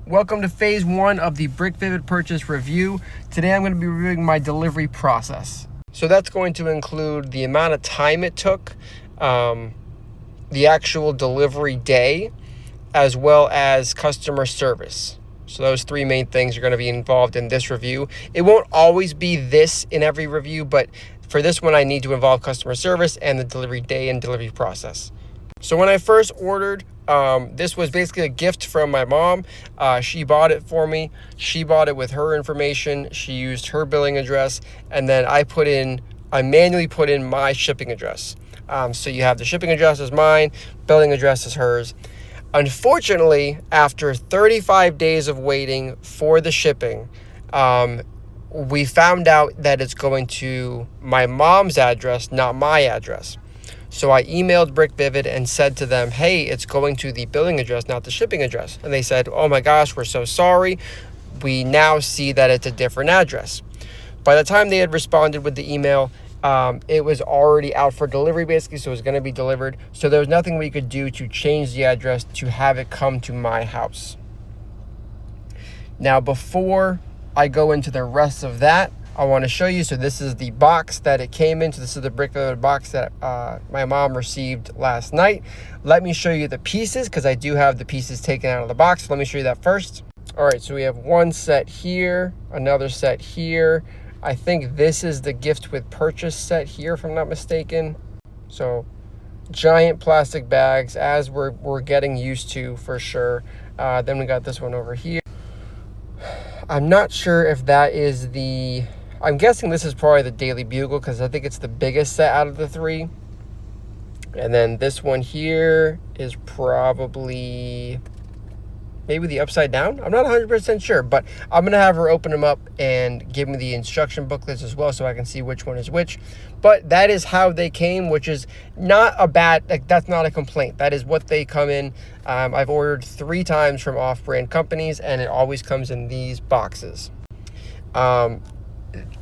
Welcome to phase one of the BRICKVIVID purchase review. Today I'm going to be reviewing my delivery process. So that's going to include the amount of time it took, the actual delivery day, as well as customer service. So those three main things are going to be involved in this review. It won't always be this in every review, but for this one I need to involve customer service and the delivery day and delivery process. So when I first ordered, this was basically a gift from my mom. She bought it for me. She bought it with her information. She used her billing address, and then I manually put in my shipping address. So you have the shipping address is mine, billing address is hers. Unfortunately, after 35 days of waiting for the shipping, we found out that it's going to my mom's address, not my address. So I emailed BRICKVIVID and said to them, hey, it's going to the billing address, not the shipping address. And they said, oh my gosh, we're so sorry. We now see that it's a different address. By the time they had responded with the email, it was already out for delivery basically, so it was going to be delivered. So there was nothing we could do to change the address to have it come to my house. Now, before I go into the rest of that, I want to show you. So this is the box that it came in. So this is the BRICKVIVID box that my mom received last night. Let me show you the pieces because I do have the pieces taken out of the box. Let me show you that first. All right, so we have one set here, another set here. I think this is the gift with purchase set here, if I'm not mistaken. So giant plastic bags, as we're getting used to for sure. Then we got this one over here. I'm not sure if that is the... I'm guessing this is probably the Daily Bugle because I think it's the biggest set out of the three. And then this one here is probably maybe the upside down. I'm not 100% sure, but I'm going to have her open them up and give me the instruction booklets as well so I can see which one is which. But that is how they came, which is not a bad, like that's not a complaint. That is what they come in. I've ordered 3 times from off-brand companies and it always comes in these boxes.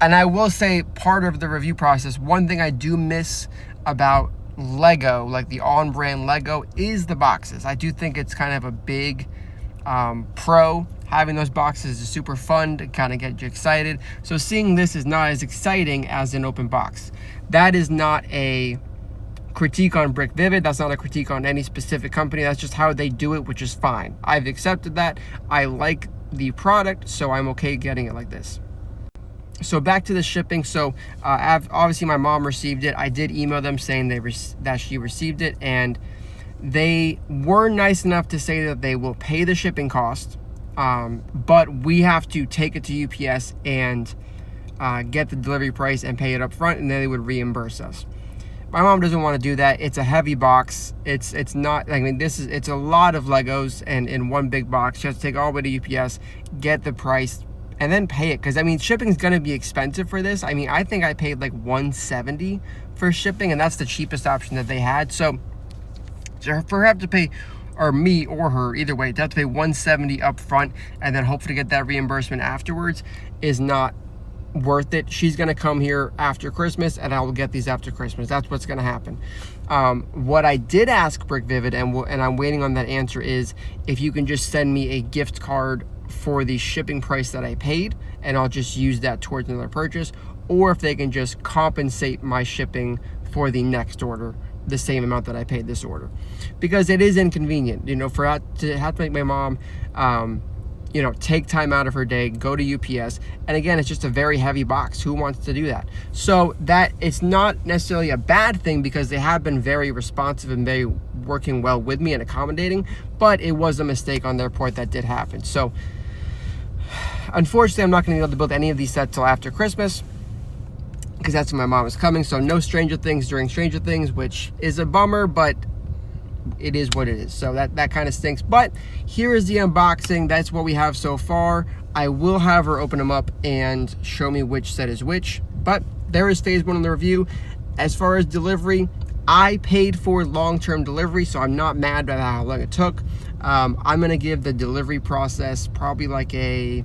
And I will say, part of the review process, one thing I do miss about Lego, like the on-brand Lego, is the boxes. I do think it's kind of a big pro. Having those boxes is super fun to kind of get you excited. So seeing this is not as exciting as an open box. That is not a critique on BRICKVIVID. That's not a critique on any specific company. That's just how they do it, which is fine. I've accepted that. I like the product, so I'm okay getting it like this. So back to the shipping. So obviously my mom received it. I did email them saying that she received it, and they were nice enough to say that they will pay the shipping cost, but we have to take it to UPS and get the delivery price and pay it up front, and then they would reimburse us. My mom doesn't want to do that. It's a heavy box. It's not, I mean, it's a lot of Legos and in one big box. She has to take it all the way to UPS, get the price, and then pay it. Because I mean, shipping is going to be expensive for this. I mean, I think I paid like $170 for shipping, and that's the cheapest option that they had. So for her to pay, or me or her, either way, to have to pay $170 up front and then hopefully get that reimbursement afterwards is not worth it. She's going to come here after Christmas and I will get these after Christmas. That's what's going to happen. What I did ask BRICKVIVID, and I'm waiting on that answer, is if you can just send me a gift card for the shipping price that I paid, and I'll just use that towards another purchase, or if they can just compensate my shipping for the next order the same amount that I paid this order, because it is inconvenient, you know, for to have to make my mom you know, take time out of her day, go to UPS, and again, it's just a very heavy box. Who wants to do that? So that it's not necessarily a bad thing, because they have been very responsive and very working well with me and accommodating, but it was a mistake on their part that did happen. So unfortunately, I'm not going to be able to build any of these sets till after Christmas, because that's when my mom is coming. So no Stranger Things during Stranger Things, which is a bummer, but it is what it is. So that kind of stinks. But here is the unboxing. That's what we have so far. I will have her open them up and show me which set is which. But there is phase one of the review. As far as delivery, I paid for long-term delivery, so I'm not mad about how long it took. I'm going to give the delivery process probably like a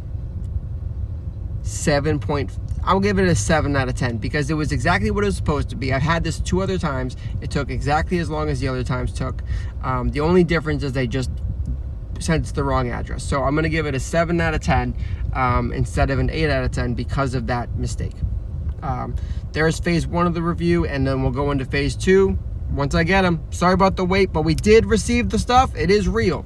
7. I'll give it a 7 out of 10 because it was exactly what it was supposed to be. I've had this 2 other times. It took exactly as long as the other times took. The only difference is they just sent it to the wrong address. So I'm gonna give it a 7 out of 10 instead of an 8 out of 10 because of that mistake. There's phase 1 of the review, and then we'll go into phase 2 once I get them. Sorry about the wait, but we did receive the stuff. It is real.